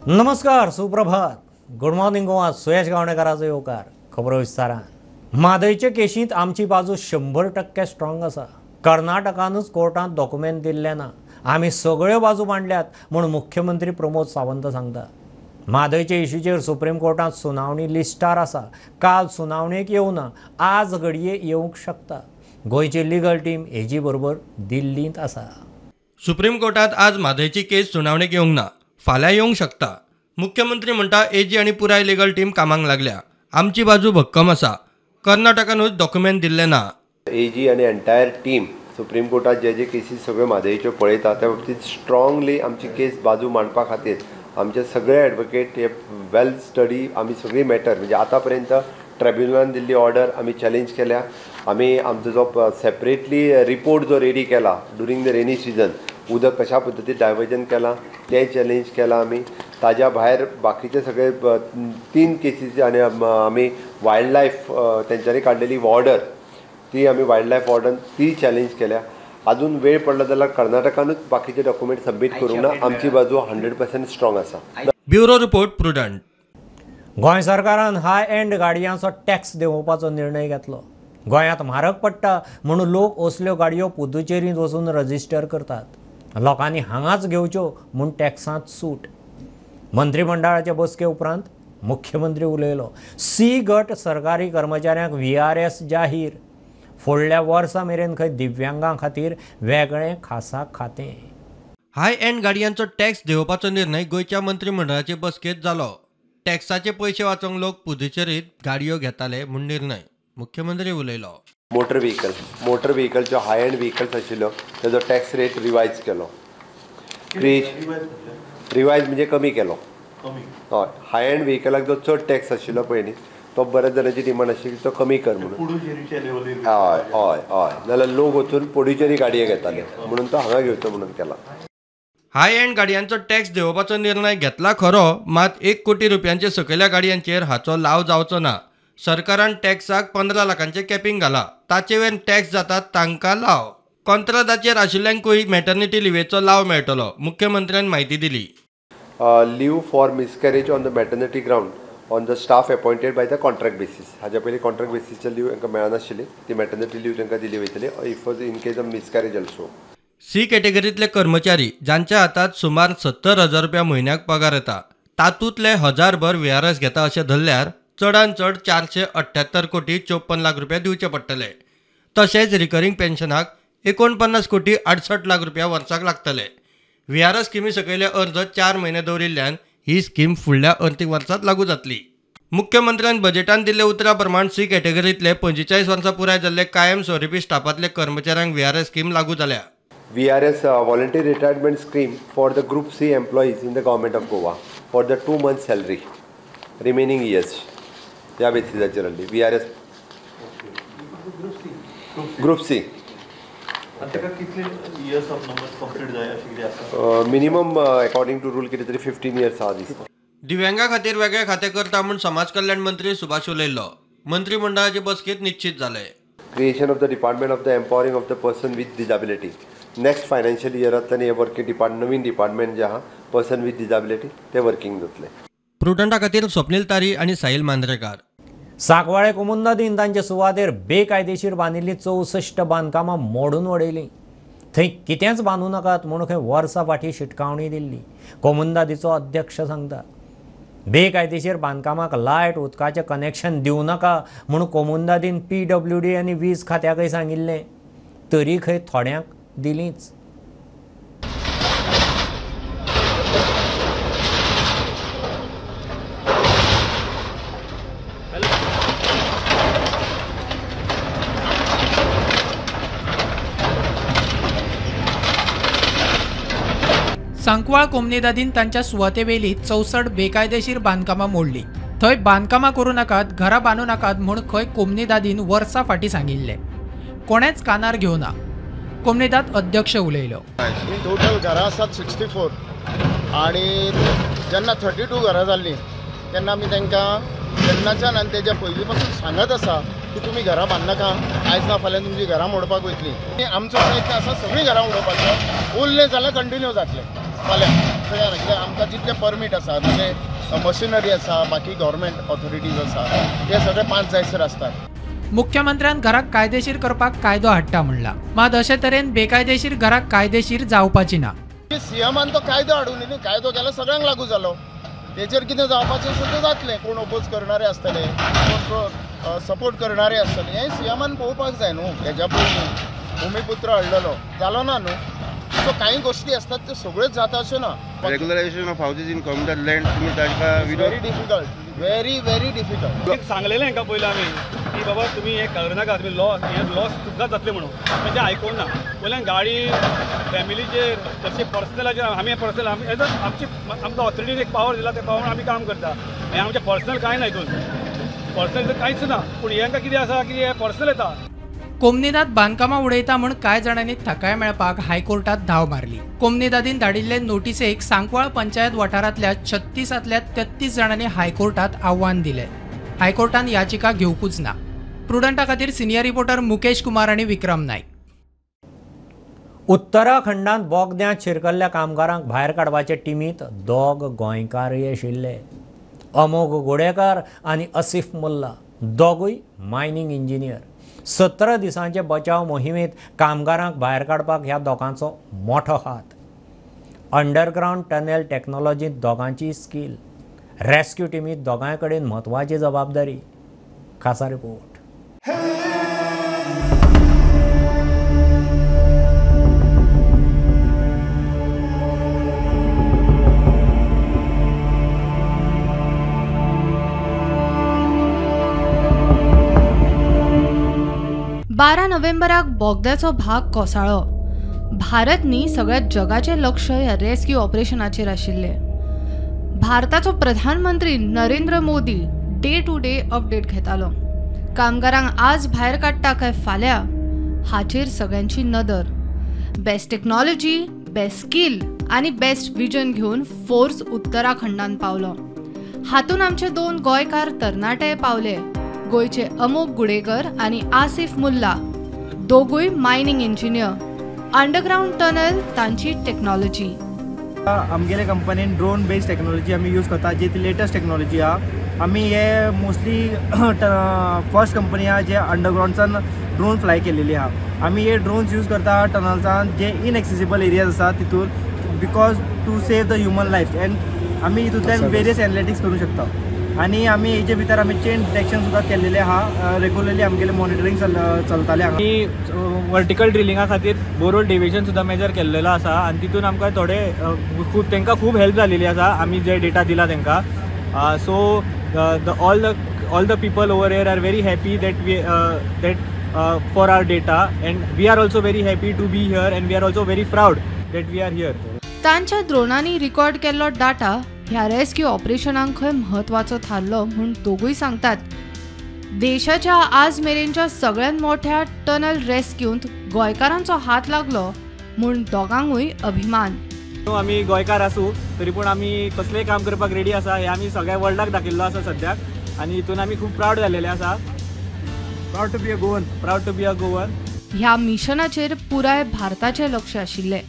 नमस्कार, सुप्रभात, good morning Goa. Suyash गावणेकाराचो येवकार. खबरो विस्तारान. म्हादयचे केशींत आमची बाजू 100% स्ट्रॉंग आसा. कर्नाटकानूच कोर्टांत डॉक्युमेंट दिल्ले ना. आमी सगळ्यो बाजू मांडल्यात म्हूण मुख्यमंत्री प्रमोद सावंत सांगता. म्हादयचे इश्यूचेर सुप्रीम कोर्टांत सुनावणी लिस्टार आसा. काल सुनावणेक येवना, आज घडये येवंक शकता. गोंयची लिगल टीम हेजी बरोबर दिल्लींत आसा. सुप्रीम कोर्टात आज म्हादयची केस सुनावणेक येवंक ना, फाल्यां येवंक शकता. मुख्यमंत्री म्हणटा एजी आनी पुराय लिगल टीम कामाक लागल्या. आमची बाजू भक्कम आसा. कर्नाटकानूच डॉक्युमेंट दिल्ले ना. एजी आनी एंटायर टीम सुप्रीम कोर्टात जे केसीस सगळ्यो म्हादयच्यो पळयता त्या बाबतींत स्ट्रॉंगली आमची केस बाजू मांडपा खातीर आमचे सगळे एडवोकेट हे वेल स्टडी आमी सगळी मॅटर म्हणजे आतां पर्यंत ट्रिब्युनलान दिल्ली ऑर्डर आमी चॅलेंज केल्या. आमी आमचो जो सेपरेटली रिपोर्ट जो रेडी केला ड्युरींग द रेनी सिजन उदक कशा पद्दतीन डायवर्जन केलां तें चॅलेंज केलां आमी. ताज्या भायर बाकीचे सगळे 3 केसीस आनी आमी वायल्ड लायफ तेंच्यांनी काडलेली ऑर्डर ती आमी वायल्ड लायफ ऑर्डर ती चॅलेंज केल्या. अजून वेळ पडला जाल्यार कर्नाटकानूच बाकीचे डॉक्युमेंट सबमीट करूंक ना. आमची बाजू 100% स्ट्रॉंग आसा. Bureau report prudent. गोंय सरकारान हाय एंड गाडयांचो टॅक्स देंवोवपाचो निर्णय घेतलो. गोंयांत म्हारग पडटा म्हणून लोक असल्यो गाडयो पुदुचेरींत वचून रजिस्टर करतात. लोकांनी हांगाच घेवच्यो म्हूण टॅक्सांत सूट. मंत्रिमंडळाचे बसके उपरांत मुख्यमंत्री उलयलो. सी गट सरकारी कर्मचाऱ्यांक VRS जाहीर. फुडल्या वर्सा मेरेन खंय दिव्यांगां खातीर वेगळें खासा खातें. हाय एंड गाडयांचो टॅक्स देंवोवपाचो निर्णय गोंयच्या मंत्रिमंडळाचे बसकेंत जालो. टॅक्साचे पयशे वाचोवंक लोक पुदुचेरींत गाडयो घेताले म्हूण निर्णय. मुख्यमंत्री उलयलो. मोटर व्हेकल ज्यो हाय एंड व्हेकल्स आशिल्ल्यो तेजो टॅक्स रेट रिवायज केलो. रिवायज म्हणजे कमी केलो. हय, हाय एंड व्हेकलाक जो चड टॅक्स आशिल्लो पळय न्ही तो बऱ्याच जाणांची डिमांड आशिल्ली तो कमी कर म्हणून. हय हय हय नाल्यार लोक वचून पुडुचेरी गाडये घेताले म्हणून तो हांगा घेवचो म्हणून केला. हाय एंड गाडयांचो टॅक्स देंवोवपाचो निर्णय घेतला खरो, मात 1 कोटी रुपयांचे सकयल्या गाडयांचेर हाचो लाव जावचो ना. सरकारान टॅक्साक 15 लाखांचे कॅपिंग घाला. ताचे वयर टॅक्स जातात तांकां लाव. कंत्राटाचेर आशिल्ल्यांकूय मॅटर्निटी लिव्हेचो लाव मेळटलो. मुख्यमंत्र्यान म्हायती दिली. Leave for miscarriage on the maternity ground on the staff appointed by the contract basis. हाज्या पयलीं कॉन्ट्रॅक्ट बेसीसची लीव तांकां मेळनाशिल्ली. ती मॅटर्निटी लीव तांकां दिली वयतली in case of miscarriage also. C कॅटेगरींतले कर्मचारी जांच्या हातात सुमार 70,000 रुपया म्हयन्याक पगार येता तातूंतले 1000 भर VRS घेता अशें धरल्यार चडांत चड 478 कोटी 54 लाख रुपया दिवचे पडटले. तशेंच रिकरिंग पेन्शनाक 49 कोटी 68 लाख रुपया वर्साक लागतले. VRS स्किमी सकयले अर्ज 4 म्हयने दवरिल्ल्यान ही स्कीम फुडल्या अर्थीक वर्सांत लागू जातली. मुख्यमंत्र्यान बजेटांत दिल्ले उतरा प्रमाण सी कॅटेगरींतले 45 वर्सां पुराय जाल्ले कायम स्वरुपी स्टाफांतले कर्मचाऱ्यांक VRS स्कीम लागू जाल्या. VRS voluntary retirement scheme for the Group C employees in the government of Goa for the 2 months salary remaining years. ह्या बेसिसाचेर आसली VRS group C. Minimum according to rule कितें तरी 15 years आहा दिसता. दिव्यांगा खातीर वेगळे खातें करता म्हूण समाज कल्याण मंत्री सुभाष उलयल्लो. मंत्रिमंडळाचे बसकेंत निश्चित जाले. Creation of the department of the empowering of the person with disability. Next financial इयरांतल्यान हे वर्किंग नवीन डिपार्टमेंट जे आहा पर्सन विथ डिजेबिलिटी ते वर्किंग जातले. प्रुडंटा खातीर स्वप्नील तारी आनी साहिल मांद्रेकार. सांकवाळे कोमुंदादीन तांचे सुवातेर बेकायदेशीर बांदिल्लीं 64 बांदकामां मोडून उडयलीं. थंय कितेंच बांदूं नाकात म्हणून खंय वर्सां फाटीं शिटकावणी दिल्ली. कोमुंदादीचो अध्यक्ष सांगता. बेकायदेशीर बांदकामाक लायट उदकाचें कनेक्शन दिवं नाका म्हणून कोमुंदादीन PWD आनी वीज खात्याकय सांगिल्लें. तरी खंय थोड्यांक दिलींच. सांकवाळ कोमनेदादीन तांच्या सुवातेवेली 64 बेकायदेशीर बांदकामां मोडली. थंय बांदकामां करूं नाकात, घरां बांदूं नाकात म्हूण खंय कोमनेदादीन वर्सां फाटीं सांगिल्लें. कोणेच कानार घेवना. कोमनेदाद अध्यक्ष उलयलो. टोटल घरां आसात 64 आनी जेन्ना 32 घरां जाल्लीं तेन्ना आमी तांकां तेन्नाच्यान आनी तेज्या पयलीं पासून सांगत आसा की तुमी घरां बांदनाका, आयज ना फाल्यां तुमची घरां मोडपाक वयतलीं. आमचो प्रयत्न आसा सगळीं घरां उडोवपाचो. उरलें जाल्यार कंटिन्यू जातलें फाल्यां. सगळ्यांना कित्याक आमकां जितले परमीट आसा म्हणजे मशिनरी आसा बाकी गव्हर्मेंट ऑथॉरिटीज आसा हे सगळे 5 जायसर आसतात। मुख्यमंत्र्यान घराक कायदेशीर करपाक कायदो हाडटा म्हणला, मात अशे तरेन बेकायदेशीर घराक कायदेशीर जावपाची ना। सीएमान तो कायदो हाडून न्ही, कायदो केल्यार सगळ्यांक लागू जालो, तेचेर कितें जावपाचें सुद्दां जातलें। कोण ओपोज करणारे आसतले, कोण सपोर्ट करणारे आसतले, हें सीएमान पळोवपाक जाय न्हू। हेज्या पयलीं भुमिपुत्र हाडलेलो जालो ना न्हू, सो कांय गोश्टी आसतात त्यो सगळ्योच जाता अशें ना। Regularisation of houses in community land तुम्ही ताका व्हेरी डिफिकल्ट, व्हेरी डिफिकल्ट। एक सांगलेलें हांकां पयलीं आमी की बाबा तुमी हे करनाका, तुमी लॉस तुमकां जातले म्हणून, पण ते आयकोना। वयल्यान गाडी फॅमिलीचेर तशें पर्सनलाचेर आमी पर्सनल आमकां ऑथॉरिटीन एक पावर दिला, ते पावर आमी काम करता। हें आमचें पर्सनल कांय ना, हितून पर्सनल कांयच ना, पूण हेंकां कितें आसा की हे पर्सनल येता। कोमनीदाद बांदकामां उडयता म्हूण कांय जाणांनी थाकाय मेळपाक हायकोर्टात धांव मारली। कोमनीदादीन धाडिल्ले नोटीसेक सांकवाळ पंचायत वाठारांतल्या 36 33 जाणांनी हायकोर्टात आव्हान दिलें। हायकोर्टान याचिका घेवकूच ना। प्रुडंटा खातीर सिनियर रिपोर्टर मुकेश कुमार आनी विक्रम नायक। उत्तराखंडांत बोगद्यांत शिरकल्ल्या कामगारांक भायर काडपाचे टिमींत 2 गोंयकारय आशिल्ले। अमोघ गोडेकार आनी असिफ मुल्ला, दोगूय मायनिंग इंजिनियर। 17 दिसांचे बचाव मोहिमेंत कामगारांक भायर काडपाक ह्या दोगांचो मोठो हात। अंडरग्रावंड टनेल टॅक्नॉलॉजींत दोगांची स्कील, रेस्क्यू टिमींत दोगांय कडेन म्हत्वाची जबाबदारी। खासा रिपोर्ट। बारा नोव्हेंबराक बोगद्याचो भाग कोसळ्ळो। भारत न्ही सगळ्या जगाचें लक्ष ह्या रेस्क्यू ऑपरेशनाचेर आशिल्ले। भारताचो प्रधानमंत्री Narendra Modi day to day update घेतालो। कामगारांक आज भायर काडटा काय फाल्यां हाचेर सगळ्यांची नदर। बेस्ट टेक्नॉलॉजी, बेस्ट स्कील आनी बेस्ट विजन घेवन फोर्स उत्तराखंडांत पावलो। हातून आमचे 2 गोंयकार तरणाटे पावले, गोयचे अमोघ गुडेकर आनी आसिफ मुल्ला, दोगूय मायनिंग इंजिनियर। अंडरग्रावंड टनल तांची टेक्नॉलॉजी। आमगेले कंपनीन ड्रोन बेस्ड टेक्नॉलॉजी आमी यूज करता, जी ती लेटस्ट टेक्नॉलॉजी आहा। आमी हे मोस्टली फर्स्ट कंपनी आहा जे अंडरग्रावंडसान ड्रोन फ्लाय केलेली आहा। आमी हे ड्रोन्स यूज करता टनल्सान जे इनएक्सेसिबल एरियाज आसा तितून, because to save the human life. And आमी हितूंतल्यान वेरियस एनालिटिक्स करूं शकता। आनी आमी हेजे भितर आमी चेन डिटेक्शन सुद्दां केल्लेलें आहा। रेग्युलरली आमगेलें मॉनिटरींग चलतालें हांगा। आमी वर्टिकल ड्रिलिंगा खातीर बोरोल डेविएशन सुद्दां मेजर केल्लेलो आसा, आनी तितून आमकां थोडे तांकां खूब हेल्प जालेली आसा आमी जे डेटा दिला तांकां। So all the people over here are very happy that for our data, and we are also very happy to be here, and we are also very proud that we are here. तांच्या ड्रोनांनी record केल्लो data ह्या rescue ऑपरेशनाक खंय म्हत्वाचो थारलो म्हूण दोगूय सांगतात। देशाच्या आज मेरेनच्या सगळ्यात मोठ्या टनल रेस्क्यूंत गोंयकारांचो हात लागलो म्हूण दोगांकूय अभिमान। आमी गोंयकार आसूं तरी पूण आमी कसलेंय काम करपाक रेडी आसा, हे आमी सगळ्या वर्ल्डाक दाखयल्लो आसा सद्याक, आनी हितून आमी खूब प्राऊड जाल्लेले आसा। Proud to be a Goan. ह्या मिशनाचेर पुराय भारताचें लक्ष आशिल्लें।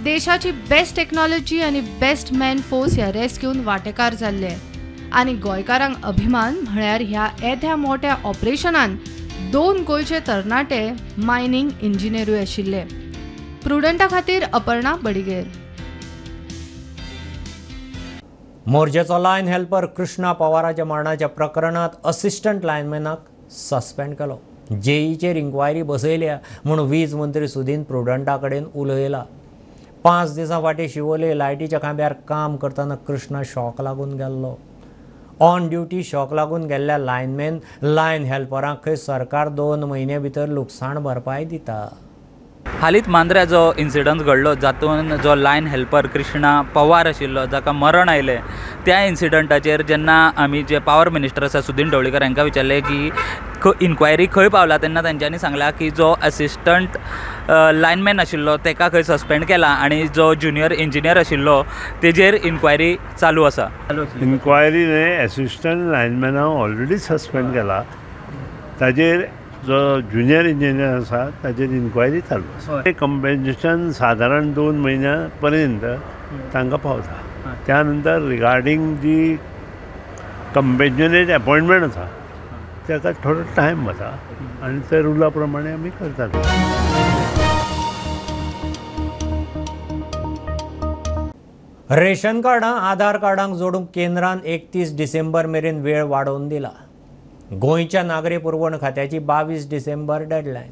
देशाची बेस्ट टेक्नॉलॉजी आनी बेस्ट मॅन फोर्स ह्या रेस्क्यून वांटेकार जाल्ले, आनी गोंयकारांक अभिमान म्हळ्यार ह्या येद्या मोठ्या ऑपरेशनान 2 गोंयचे तरणाटे मायनिंग इंजिनियरूय आशिल्ले। प्रुडंटा खातीर अपर्णा बडिगेर। मोर्जेचो लायन हेल्पर कृष्णा पवाराच्या मरणाच्या प्रकरणात असिस्टंट लायनमॅनाक सस्पेंड केलो। जेईचेर इन्क्वायरी बसयल्या म्हूण वीज मंत्री सुदीन प्रुडंटा कडेन उलयला। 5 दिसां फाटीं शिवोले लायटीच्या खांब्यार काम करतना कृष्णा शॉक लागून गेल्लो। ऑन ड्युटी शॉक लागून गेल्ल्या लायन हेल्परांक खंय सरकार 2 म्हयने भितर लुकसाण भरपाय दिता। हालींच मांद्र्या जो इन्सिडंट घडलो जातून जो लायन हेल्पर कृष्णा पवार आशिल्लो जाका मरण आयलें, त्या इन्सिडंटाचेर जेन्ना आमी जे पावर मिनिस्टर आसा सुदीन ढवळीकर हांकां विचारलें की इन्क्वायरी खंय पावला, तेन्ना तांच्यांनी सांगलां की जो असिस्टंट लायनमॅन आशिल्लो ताका खंय सस्पेंड केला आनी जो ज्युनियर इंजिनियर आशिल्लो तेजेर इन्क्वायरी चालू आसा। इन्क्वायरी न्ही, असिस्टंट लायनमॅनाक ऑलरेडी सस्पेंड केला, ताजेर जो ज्युनियर इंजिनियर आसा ताजेर इन्क्वायरी चालू आसा। कंपेन्सेशन सादारण 2 म्हयन्या पर्यंत तांकां पावता। त्या नंतर रिगार्डींग जी कंपेन्शनेट अपॉइंटमेंट आसा ताका थोडो टायम वता आनी त्या रुला प्रमाणे आमी करतात. रेशन कार्डां आधार कार्डांक जोडूंक केंद्रान 31 डिसेंबर मेरेन वेळ वाडोवन दिला. गोंयच्या नागरी पुरवण खात्याची 22 डिसेंबर डेडलायन.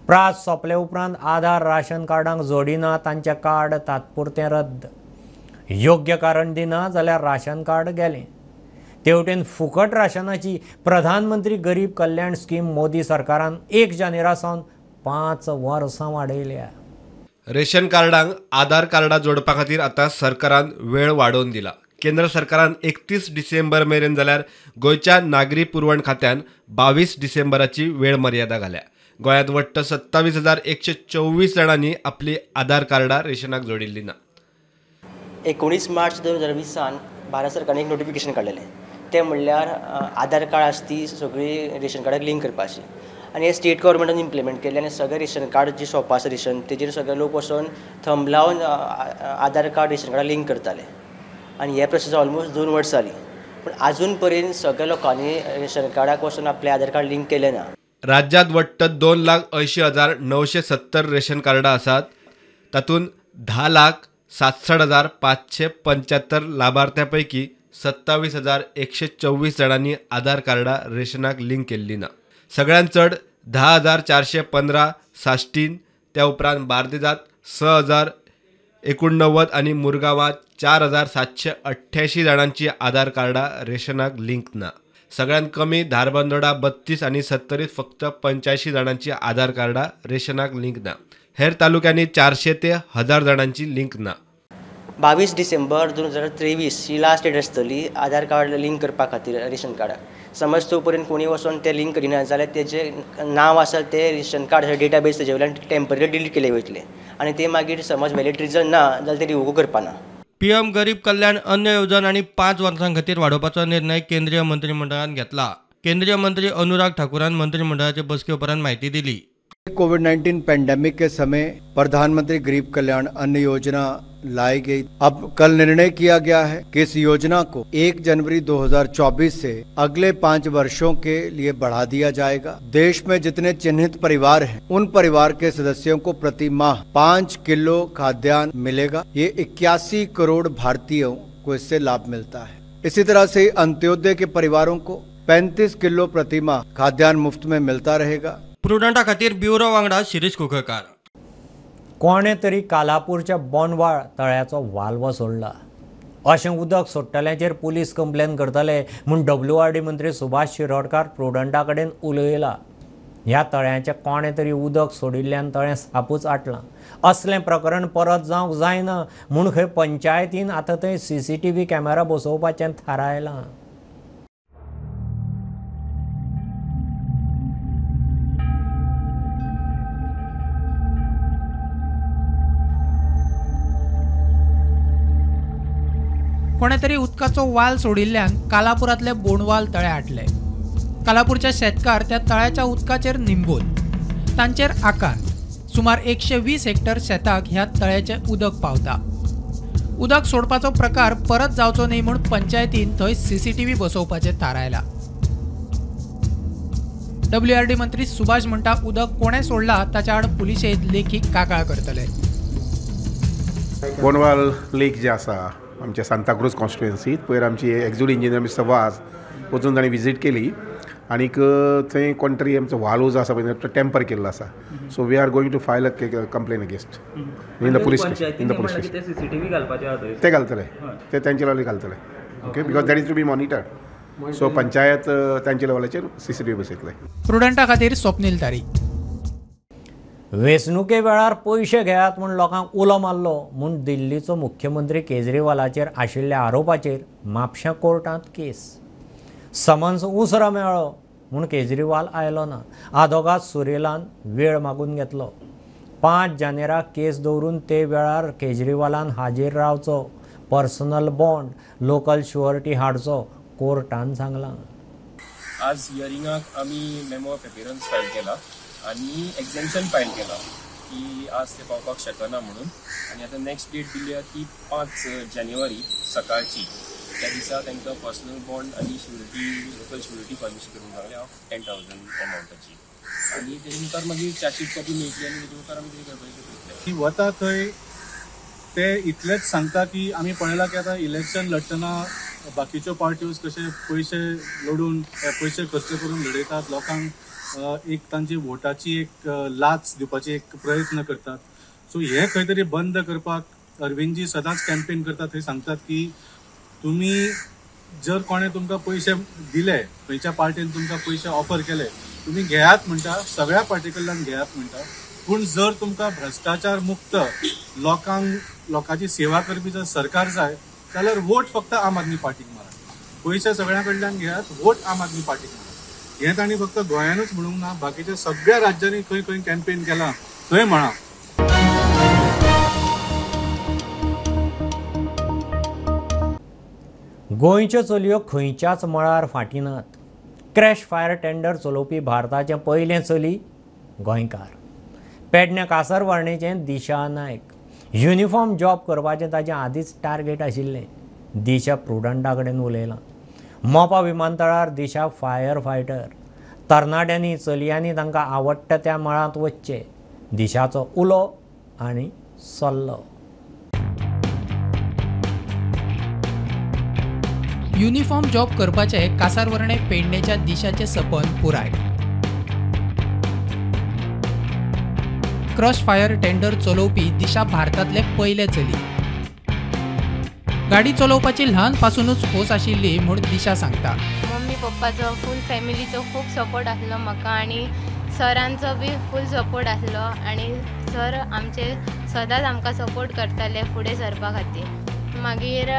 प्रास सोंपले उपरांत आधार राशन कार्डांक जोडिना तांचें कार्ड तात्पुरतें रद्द. योग्य कारण दिना जाल्यार राशन कार्ड गेलें. तेवटेन फुकट राशनाची प्रधानमंत्री गरीब कल्याण स्कीम मोदी सरकारान 1 जानेवारीसावन 5 वर्सां वाडयल्या. रेशन कार्डांक आधार कार्डा जोडपा खातीर आतां सरकारान वेळ वाडोवन दिला. केंद्र सरकारान 31 डिसेंबर मेरेन जाल्यार गोंयच्या नागरी पुरवण खात्यान 22 डिसेंबराची वेळ मर्यादा घाल्या. गोंयांत वट्ट 27,124 जाणांनी आपली आधार कार्डां रेशनाक जोडिल्लीं ना. 19 मार्च 2020 भारत सरकारान एक नोटिफिकेशन काडलेलें. तें म्हणल्यार आधार कार्ड आसा ती सगळी रेशन कार्डाक लिंक करपाची आनी हे स्टेट गव्हर्मेंटान इम्प्लिमेंट केले आनी सगळे रेशन कार्ड जी शॉपां आसा रेशन तेजेर सगळे लोक वचून थंब लावन आधार कार्ड रेशन कार्डाक लिंक करताले आनी हे प्रोसेस ऑलमोस्ट 2 वर्सां जाली. पूण आजून पर्यंत सगळ्या लोकांनी रेशन कार्डाक वचून आपले आधार कार्ड लिंक केलें ना. राज्यांत वट्ट 2,80,970 रेशन कार्डां आसात. तातूंत 10,67,575 लाभार्थ्यां पैकी 27,124 जाणांनी आधार कार्डां रेशनाक लिंक केल्लीं ना. सगळ्यांत चड 10,415 साश्टीन, त्या उपरांत बार्देजांत 6,089 आनी मुरगांवांत 4,788 जाणांची आधार कार्डां रेशनाक लिंक ना. सगळ्यांत कमी धारबांदोडा 32 आनी सत्तरीत फक्त 85 जाणांची आधार कार्डां रेशनाक लिंक ना. हेर तालुक्यांनी 400 ते 1000 जाणांची लिंक ना. 22 डिसेंबर 2023 ही लास्ट डेट आसतली आधार कार्ड लिंक करपा खातीर रेशन कार्डाक. समज तो पर्यंत कोणी वचून ते लिंक करिना जाल्यार तेजें नांव आसा ते रेशन कार्ड डेटाबेस तेजे वयल्यान टेम्पररी डिलीट केले वयतले आनी ते मागीर समज वॅलिड रिजन ना जाल्यार ते रिवोक करपाना. पीएम गरीब कल्याण अन्न येवजण आनी 5 वर्सां खातीर वाडोवपाचो निर्णय केंद्रीय मंत्रिमंडळान घेतला. केंद्रीय मंत्री अनुराग ठाकुरान मंत्रिमंडळाचे बसके उपरांत म्हायती दिली. कोविड-19 पैंडेमिक के समय प्रधानमंत्री गरीब कल्याण अन्न योजना लाई गई. अब कल निर्णय किया गया है कि इस योजना को 1 जनवरी 2024 से अगले 5 वर्षों के लिए बढ़ा दिया जाएगा. देश में जितने चिन्हित परिवार हैं उन परिवार के सदस्यों को प्रति माह 5 किलो खाद्यान्न मिलेगा. ये 81 करोड़ भारतीयों को इससे लाभ मिलता है. इसी तरह से अंत्योदय के परिवारों को 35 किलो प्रति माह खाद्यान्न मुफ्त में मिलता रहेगा. प्रुडंटा खातीर ब्युरो वांगडा शिरीष कुकळकार. कोणे तरी कालापूरच्या बोनवाळ तळ्याचो वाल्व सोडला अशें उदक सोडटल्याचेर पुलीस कंप्लेन करतले म्हूण WRD मंत्री सुभाष शिरोडकार प्रुडंटा कडेन उलयला. ह्या तळ्याचें कोणे तरी उदक सोडिल्ल्यान तळें सापूच आटलां. असलें प्रकरण परत जावंक जायना म्हूण खंय पंचायतीन आतां थंय CCTV कॅमेरा बसोवपाचें थारायलां. कोणे तरी उदकाचो वाल सोडिल्ल्यान कालापुरांतले बोंडवाल तळे आटले. कालापूरचे शेतकार त्या तळ्याच्या उदकाचेर निंबून तांचेर आकार सुमार 120 हेक्टर शेताक ह्या तळ्याचे उदक पावता. उदक सोडपाचो प्रकार परत जावचो न्ही म्हूण पंचायतीन थंय CCTV बसोवपाचें थारायला. WRD मंत्री सुभाष म्हणटा उदक कोणे सोडला ताच्या आड पुलिशेंत लेखी कागाळ करतले. बोनवाल लेक जे आसा आमच्या सांताक्रूज कॉन्स्टिट्युएन्सीत पयर आमची एक्झिक्युटीव इंजिनियर मिस्टर वाज वचून ताणें विजीट केली आनीक थंय कोण तरी आमचो वालो जो आसा पळय तो टेम्पर केल्लो आसा. So we are going to file a complain against in the police station. ते घालतले ते तेंचे लेवल घालतले. Okay because that is to be monitored. So panchayat तांचे लेवलाचेर CCTV बसयतले. प्रुडंटा खातीर स्वप्नील तारी. वेंचणुके वेळार पयशे घेयात म्हूण लोकांक उलो मारलो म्हूण दिल्लीचो मुख्यमंत्री केजरीवालाचेर आशिल्ल्या आरोपाचेर म्हापश्यां कोर्टांत केस. समन्स उसरो मेळ्ळो म्हूण केजरीवाल आयलो ना. आदोगाद सुरेलान वेळ मागून घेतलो. 5 जानेराक केस दवरून ते वेळार केजरीवालान हाजीर रावचो. पर्सनल बॉन्ड लोकल शुअरिटी हाडचो कोर्टान सांगलां. आज हियरिंगाक आमी मेमो ऑफ एपियरन्स फायल केला आणि एक्झेम्पशन फायल केला. की आज ते पावपाक शकना म्हणून, आनी आतां नेक्स्ट डेट दिली ती 5 जानेवारी सकाळची. त्या दिसा तांकां पर्सनल बॉन्ड आनी श्युरिटी, लोकल श्युरिटी फर्निश करून सांगले ऑफ 10,000 अमावंटाची. आनी तेजे मुखार मागीर चार्जशीट कॉपी मेळटली आनी तेजे मुखार आमी कितें करपाचें पळयतले. वता थंय ते इतलेंच सांगता की आमी पळयलां की आतां इलेक्शन लढतना बाकीच्यो पार्ट्यो कशे पयशे लडून पयशे खर्च करून लडयतात, लोकांक एक तांची वोटाची एक लाच दिवपाची एक प्रयत्न करतात. सो हे खंय तरी बंद करपाक अरविंदजी सदांच कॅम्पेन करतात. थंय सांगतात की तुमी जर कोणें तुमकां पयशे दिले, खंयच्या पार्टीन तुमकां पयशे ऑफर केले, तुमी घेयात म्हणटा, सगळ्या पार्टी कडल्यान घेयात म्हणटा. पूण जर तुमकां भ्रष्टाचार मुक्त लोकांची सेवा करपी जर सरकार जाय जाल्यार वोट फक्त आम आदमी पार्टीक मारात. पयशे सगळ्या कडल्यान घेयात, वोट आम आदमी पार्टीक मारात. हें तांणी फक्त गोंयानूच म्हणूंक ना, बाकीच्या सगळ्या राज्यांनी खंय खंय कॅम्पेन केलां थंय म्हणा. गोंयच्यो चलयो खंयच्याच मळार फाटीं नात. क्रॅश फायर टेंडर चलोवपी भारताचें पयलें चली गोंयकार. पेडण्या कासरवाडीचें दिशा नायक. युनिफॉर्म जॉब करपाचें ताचें आदींच टार्गेट आशिल्लें. दिशा प्रुडंटा कडेन उलयलां. मोपा विमानतळार दिशा फायर फायटर. तरणाट्यांनी चलयांनी तांकां आवडटा त्या मळांत वचचें. दिशाचो उलो आनी सल्लो. युनिफॉर्म जॉब करपाचे कासारवर्णे पेडणेच्या दिशाचे सपन पुराय. क्रश फायर टेंडर चलोवपी दिशा भारतांतले पयले चली. गाडी चलोवपाची ल्हानपासूनच खोस आशिल्ली म्हूण दिशा सांगता. मम्मी पप्पाचो फूल फॅमिलीचो खूब सपोर्ट आसलो म्हाका आनी सरांचो बी फूल सपोर्ट आसलो आनी सर आमचे सदांच आमकां सपोर्ट करताले फुडें सरपा खातीर. मागीर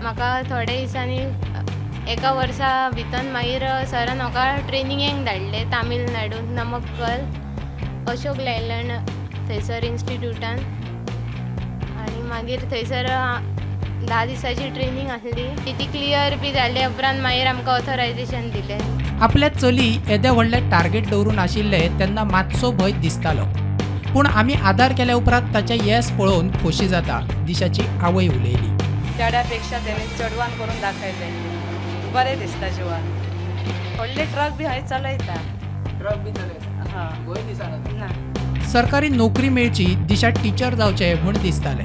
म्हाका थोडे दिसांनी एका वर्सा भितर मागीर सरान म्हाका ट्रेनिंगेक धाडले तामिळनाडून नमक्कल अशोक लेलँड थंयसर इन्स्टिट्यूटान. आनी मागीर थंयसर 10 दिसाची ट्रेनिंग आसली. ती क्लियर बी जाले उपरांत मागीर आमकां ऑथरायझेशन दिलें. आपले चली येदे व्हडले टार्गेट दवरून आशिल्ले तेन्ना मातसो भंय दिसतालो. पूण आमी आदार केल्या उपरांत ताचें येस पळोवन खोशी जाता. दिशाची आवय उलयली. चेड्या पेक्षा तेणी चेडवान करून दाखयले. बरें दिसता जिवान. व्हडले ट्रक बी हय चलयता. ट्रक बी चलयता. हां गोंय दिसना ना. सरकारी नोकरी मेळची दिशा टीचर जावचे म्हूण दिसतालें.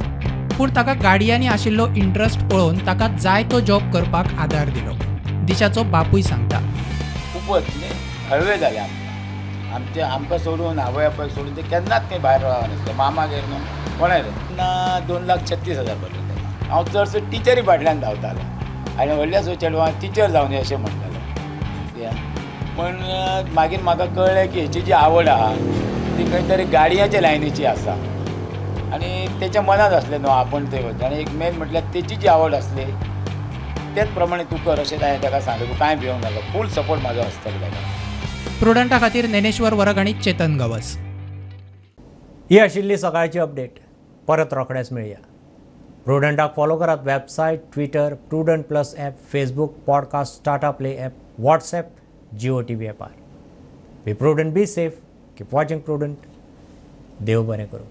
पूण ताका गाडयांनी आशिल्लो इंट्रस्ट पळोवन ताका जाय तो जॉब करपाक आदार दिलो. दिशाचो बापूय सांगता. खूपच हळवे जाले आमकां सोडून आवय बापायक सोडून ते केन्नाच खंय भायर रावना नासले. मामागेर न्हू कोणाय तेन्ना 2,36,000 भरले तेन्ना. हांव चडसो टिचरी फाटल्यान धांवतालो आनी व्हडल्या चेडवान टिचर जावन अशें म्हणटालो. पूण मागीर म्हाका कळ्ळें की हेची जी आवड आहा ती खंय तरी गाडयांच्या लायनीची आसा आनी तेच्या मनात आसलें न्हू आपूण थंय वचून. आनी एक मेन म्हटल्यार तेची जी आवड आसली तेच प्रमाणे तूं कर अशें हांवें ताका सांगलें. तूं कांय भिवंक नाका, फूल सपोर्ट म्हाजो आसतलो ताका. प्रुडंटा खातीर ज्ञानेश्वर वरग आनी चेतन गवस. ही आशिल्ली सकाळची अपडेट. परत रोखडेच मेळया. प्रुडंटाक फॉलो करात. Website, Twitter, Prudent plus app, Facebook, podcast, startup play app, WhatsApp, Jio TV ॲपार. Be Prudent, be safe, keep watching Prudent. देव बरें करूं.